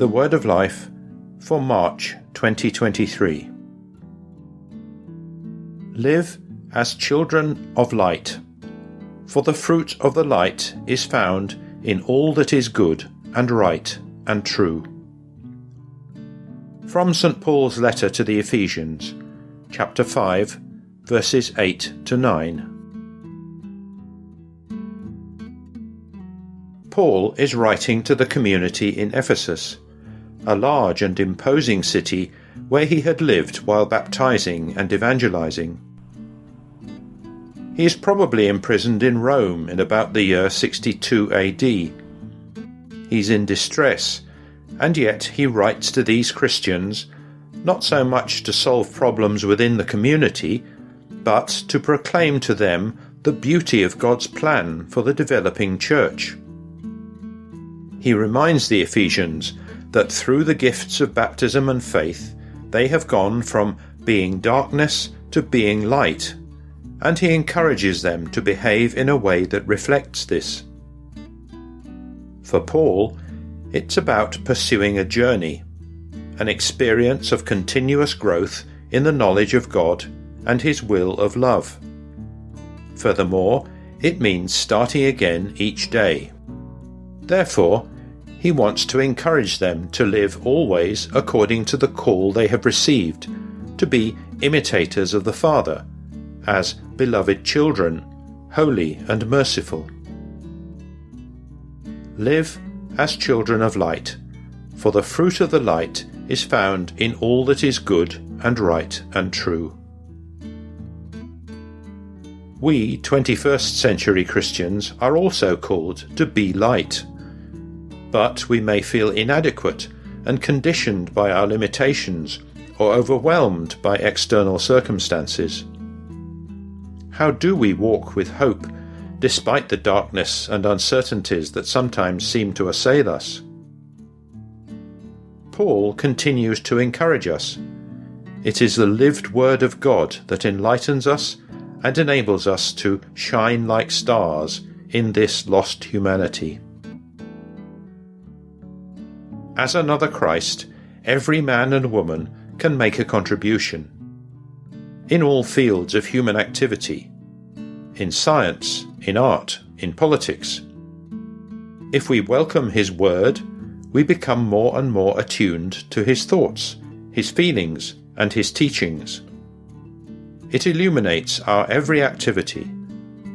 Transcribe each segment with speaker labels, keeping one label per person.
Speaker 1: The Word of Life for March 2023. Live as children of light, for the fruit of the light is found in all that is good and right and true. From St. Paul's letter to the Ephesians, chapter 5, verses 8 to 9. Paul is writing to the community in Ephesus, a large and imposing city where he had lived while baptizing and evangelizing. He is probably imprisoned in Rome in about the year 62 AD. He's in distress, and yet he writes to these Christians not so much to solve problems within the community, but to proclaim to them the beauty of God's plan for the developing church. He reminds the Ephesians that through the gifts of baptism and faith, they have gone from being darkness to being light, and he encourages them to behave in a way that reflects this. For Paul, it's about pursuing a journey, an experience of continuous growth in the knowledge of God and his will of love. Furthermore, it means starting again each day. Therefore, he wants to encourage them to live always according to the call they have received, to be imitators of the Father, as beloved children, holy and merciful. Live as children of light, for the fruit of the light is found in all that is good and right and true. We 21st century Christians are also called to be light, but we may feel inadequate and conditioned by our limitations or overwhelmed by external circumstances. How do we walk with hope despite the darkness and uncertainties that sometimes seem to assail us? Paul continues to encourage us. It is the lived Word of God that enlightens us and enables us to shine like stars in this lost humanity. As another Christ, every man and woman can make a contribution. In all fields of human activity, in science, in art, in politics. If we welcome his word, we become more and more attuned to his thoughts, his feelings, and his teachings. It illuminates our every activity,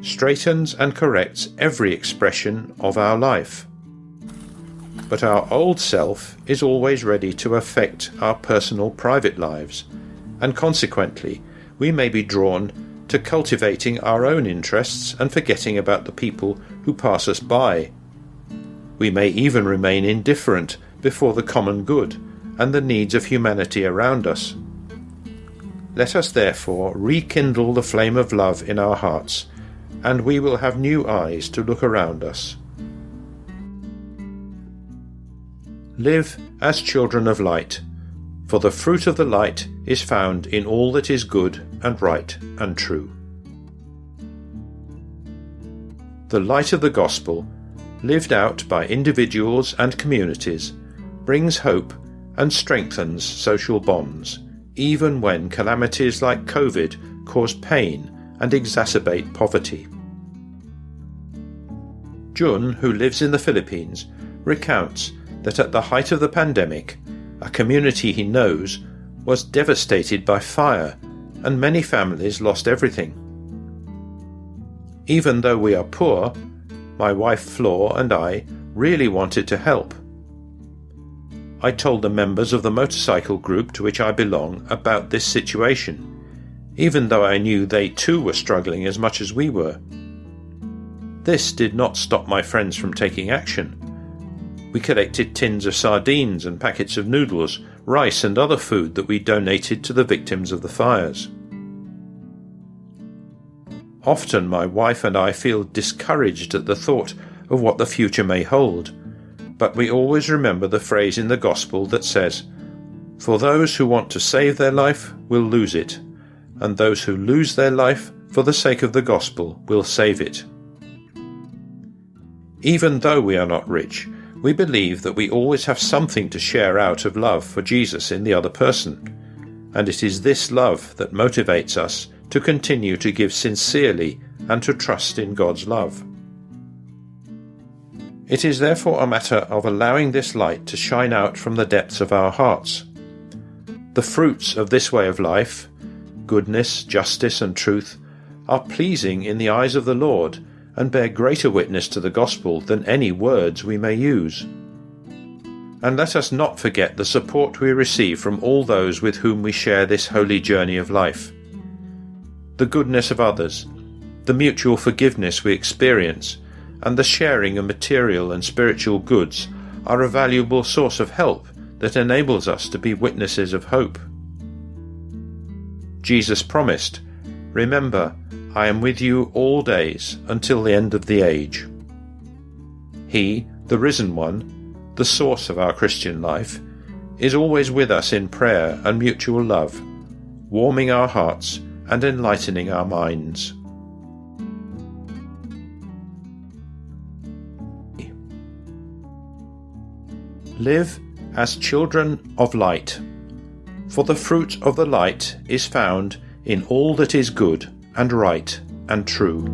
Speaker 1: straightens and corrects every expression of our life. But our old self is always ready to affect our personal private lives, and consequently we may be drawn to cultivating our own interests and forgetting about the people who pass us by. We may even remain indifferent before the common good and the needs of humanity around us. Let us therefore rekindle the flame of love in our hearts, and we will have new eyes to look around us. Live as children of light, for the fruit of the light is found in all that is good and right and true. The light of the gospel, lived out by individuals and communities, brings hope and strengthens social bonds, even when calamities like COVID cause pain and exacerbate poverty. Jun, who lives in the Philippines, recounts that at the height of the pandemic, a community he knows was devastated by fire, and many families lost everything. Even though we are poor, my wife Flor and I really wanted to help. I told the members of the motorcycle group to which I belong about this situation, even though I knew they too were struggling as much as we were. This did not stop my friends from taking action. We collected tins of sardines and packets of noodles, rice and other food that we donated to the victims of the fires. Often my wife and I feel discouraged at the thought of what the future may hold, but we always remember the phrase in the Gospel that says, "For those who want to save their life will lose it, and those who lose their life for the sake of the Gospel will save it." Even though we are not rich, We believe that we always have something to share out of love for Jesus in the other person, and it is this love that motivates us to continue to give sincerely and to trust in God's love. It is therefore a matter of allowing this light to shine out from the depths of our hearts. The fruits of this way of life, goodness, justice, and truth, are pleasing in the eyes of the Lord and bear greater witness to the gospel than any words we may use. And let us not forget the support we receive from all those with whom we share this holy journey of life. The goodness of others, the mutual forgiveness we experience, and the sharing of material and spiritual goods are a valuable source of help that enables us to be witnesses of hope. Jesus promised, "Remember, I am with you all days until the end of the age." He, the risen one, the source of our Christian life, is always with us in prayer and mutual love, warming our hearts and enlightening our minds. Live as children of light, for the fruit of the light is found in all that is good and right and true.